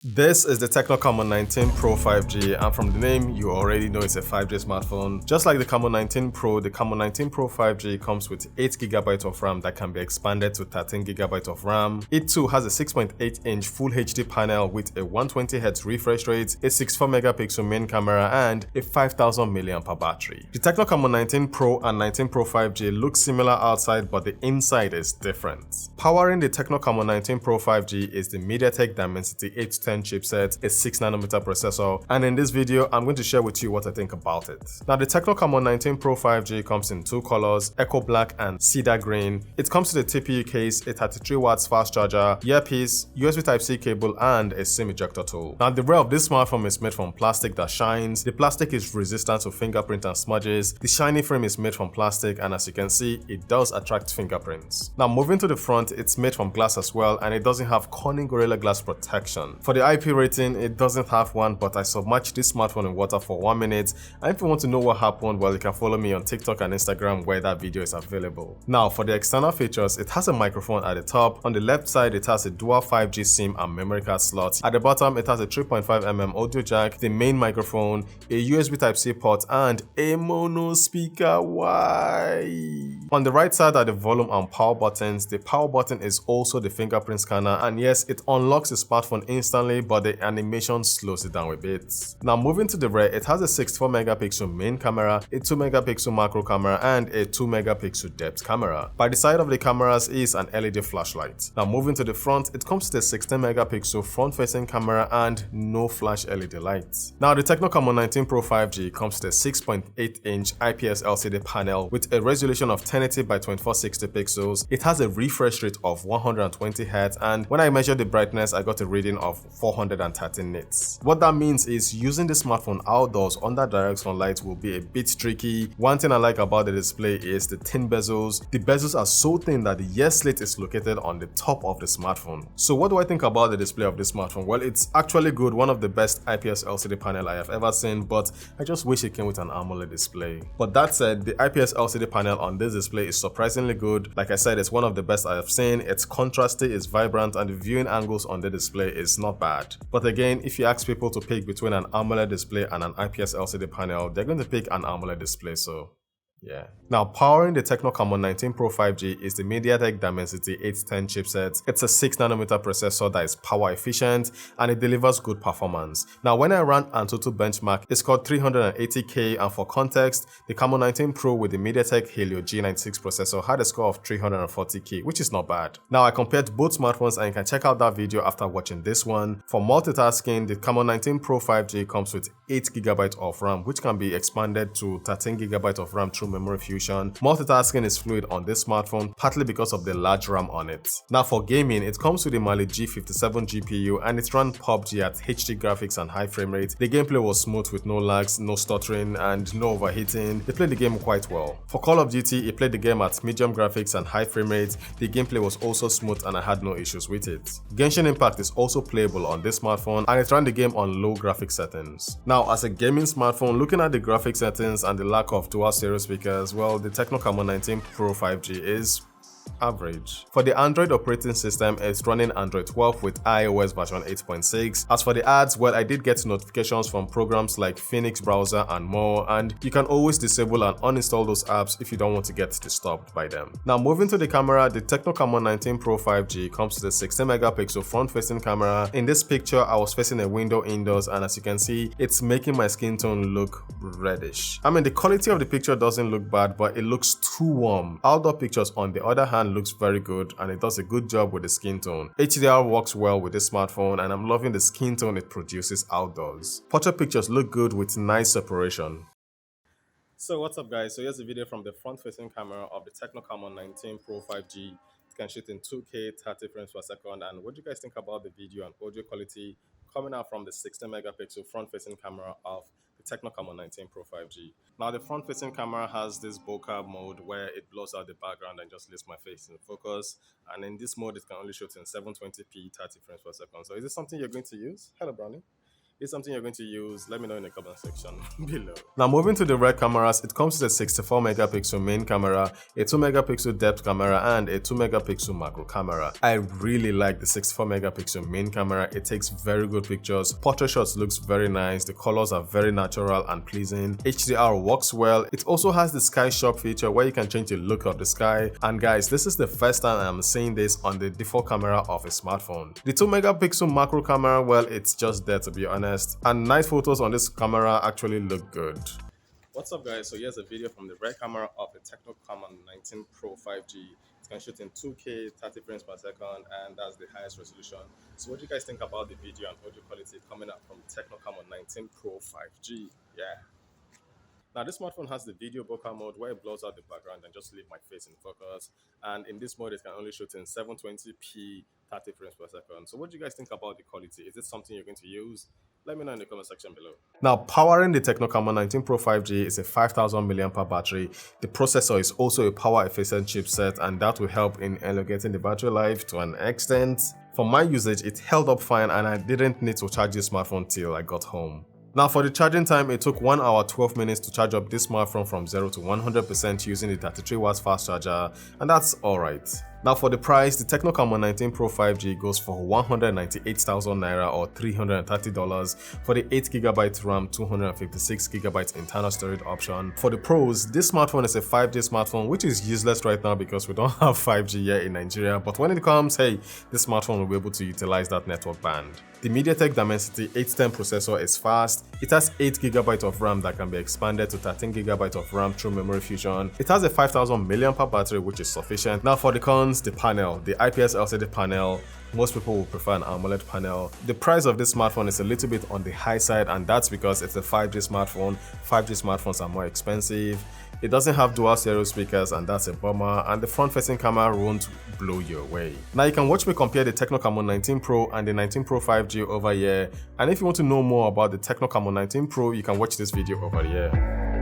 This is the TECNO Camon 19 Pro 5G, and from the name you already know it's a 5G smartphone. Just like the Camon 19 Pro, the Camon 19 Pro 5G comes with 8GB of RAM that can be expanded to 13GB of RAM. It too has a 6.8-inch Full HD panel with a 120Hz refresh rate, a 64MP main camera, and a 5000 mAh battery. The TECNO Camon 19 Pro and 19 Pro 5G look similar outside, but the inside is different. Powering the TECNO Camon 19 Pro 5G is the Mediatek Dimensity 810 chipset, a 6nm processor, and in this video I'm going to share with you what I think about it. Now, the TECNO Camon 19 Pro 5G comes in two colors, Echo Black and Cedar Green. It comes with a TPU case, a 33W fast charger, earpiece, USB Type-C cable, and a SIM ejector tool. Now, the rear of this smartphone is made from plastic that shines. The plastic is resistant to fingerprint and smudges. The shiny frame is made from plastic, and as you can see, it does attract fingerprints. Now, moving to the front, it's made from glass as well, and it doesn't have Corning Gorilla Glass protection. For the IP rating, it doesn't have one, but I submerged this smartphone in water for 1 minute, and if you want to know what happened, well, you can follow me on TikTok and Instagram where that video is available. Now, for the external features, it has a microphone at the top. On the left side, it has a dual 5G SIM and memory card slot. At the bottom, it has a 3.5mm audio jack, the main microphone, a USB Type-C port, and a mono speaker. Why? On the right side are the volume and power buttons. The power button is also the fingerprint scanner, and yes, it unlocks the smartphone instantly, but the animation slows it down a bit. Now, moving to the rear, it has a 64MP main camera, a 2MP macro camera, and a 2MP depth camera. By the side of the cameras is an LED flashlight. Now, moving to the front, it comes with a 16MP front-facing camera and no flash LED lights. Now, the TECNO Camon 19 Pro 5G comes with a 6.8-inch IPS LCD panel with a resolution of 1080 by 2460 pixels. It has a refresh rate of 120Hz, and when I measured the brightness, I got a reading of 413 nits. What that means is using the smartphone outdoors under direct sunlight will be a bit tricky. One thing I like about the display is the thin bezels. The bezels are so thin that the ear slit is located on the top of the smartphone. So what do I think about the display of this smartphone? Well, it's actually good, one of the best IPS LCD panel I have ever seen, but I just wish it came with an AMOLED display. But that said, the IPS LCD panel on this display is surprisingly good. Like I said, it's one of the best I have seen. It's contrasty, it's vibrant, and the viewing angles on the display is not bad. But again, if you ask people to pick between an AMOLED display and an IPS LCD panel, they're going to pick an AMOLED display, so yeah. Now, powering the TECNO Camon 19 Pro 5G is the Mediatek Dimensity 810 chipset. It's a 6nm processor that is power efficient and it delivers good performance. Now, when I ran Antutu benchmark, it scored 380K, and for context, the Camon 19 Pro with the Mediatek Helio G96 processor had a score of 340K, which is not bad. Now, I compared both smartphones and you can check out that video after watching this one. For multitasking, the Camon 19 Pro 5G comes with 8GB of RAM, which can be expanded to 13GB of RAM through memory fusion. Multitasking is fluid on this smartphone, partly because of the large RAM on it. Now, for gaming, it comes with a Mali G57 GPU and it ran PUBG at HD graphics and high frame rate. The gameplay was smooth with no lags, no stuttering, and no overheating. It played the game quite well. For Call of Duty, it played the game at medium graphics and high frame rate. The gameplay was also smooth and I had no issues with it. Genshin Impact is also playable on this smartphone and it ran the game on low graphics settings. Now, as a gaming smartphone, looking at the graphics settings and the lack of dual stereo speakers, well, the TECNO Camon 19 Pro 5G is average. For the Android operating system, it's running Android 12 with iOS version 8.6. As for the ads, well, I did get notifications from programs like Phoenix Browser and more, and you can always disable and uninstall those apps if you don't want to get disturbed by them. Now, moving to the camera, the TECNO Camon 19 Pro 5G comes with a 16MP front-facing camera. In this picture, I was facing a window indoors, and as you can see, it's making my skin tone look reddish. I mean, the quality of the picture doesn't look bad, but it looks too warm. Outdoor pictures, on the other hand, looks very good and it does a good job with the skin tone. HDR works well with this smartphone and I'm loving the skin tone it produces outdoors. Portrait pictures look good with nice separation. So what's up, guys? So here's a video from the front-facing camera of the TECNO Camon 19 Pro 5G. It can shoot in 2K 30 frames per second. And what do you guys think about the video and audio quality coming out from the 16MP front-facing camera of the TECNO Camon 19 Pro 5G? Now, the front-facing camera has this bokeh mode where it blurs out the background and just leaves my face in focus. And in this mode, it can only shoot in 720p 30 frames per second. So is this something you're going to use? Hello, Brownie. Is something you're going to use? Let me know in the comment section below. Now moving to the rear cameras, it comes with a 64 megapixel main camera, a 2 megapixel depth camera, and a 2 megapixel macro camera. I really like the 64 megapixel main camera. It takes very good pictures. Portrait shots looks very nice. The colors are very natural and pleasing. HDR works well. It also has the sky shop feature where you can change the look of the sky. And guys, this is the first time I'm seeing this on the default camera of a smartphone. The 2 megapixel macro camera, well, it's just there to be honest. And night photos on this camera actually look good. What's up guys, so here's a video from the rear camera of the TECNO Camon 19 Pro 5G. It can shoot in 2K 30 frames per second, and that's the highest resolution. So what do you guys think about the video and audio quality coming up from TECNO Camon 19 Pro 5G? Yeah. Now this smartphone has the video bokeh mode where it blurs out the background and just leave my face in focus. And in this mode, it can only shoot in 720p 30 frames per second. So what do you guys think about the quality? Is it something you're going to use? Let me know in the comment section below. Now, powering the TECNO Camon 19 Pro 5G is a 5000 mAh battery. The processor is also a power-efficient chipset, and that will help in elongating the battery life to an extent. For my usage, it held up fine, and I didn't need to charge this smartphone till I got home. Now for the charging time, it took 1 hour 12 minutes to charge up this smartphone from 0 to 100% using the 33 watts fast charger, and that's alright. Now for the price, the TECNO Camon 19 Pro 5G goes for 198,000 naira or $330 for the 8GB RAM, 256GB internal storage option. For the pros, this smartphone is a 5G smartphone, which is useless right now because we don't have 5G here in Nigeria, but when it comes, hey, this smartphone will be able to utilize that network band. The Mediatek Dimensity 810 processor is fast. It has 8GB of RAM that can be expanded to 13GB of RAM through memory fusion. It has a 5000 mAh battery, which is sufficient. Now for the cons, the panel, the IPS LCD panel. Most people will prefer an AMOLED panel. The price of this smartphone is a little bit on the high side, and that's because it's a 5G smartphone. 5G smartphones are more expensive. It doesn't have dual stereo speakers, and that's a bummer, and the front-facing camera won't blow you away. Now you can watch me compare the TECNO Camon 19 Pro and the 19 Pro 5G over here, and if you want to know more about the TECNO Camon 19 Pro, you can watch this video over here.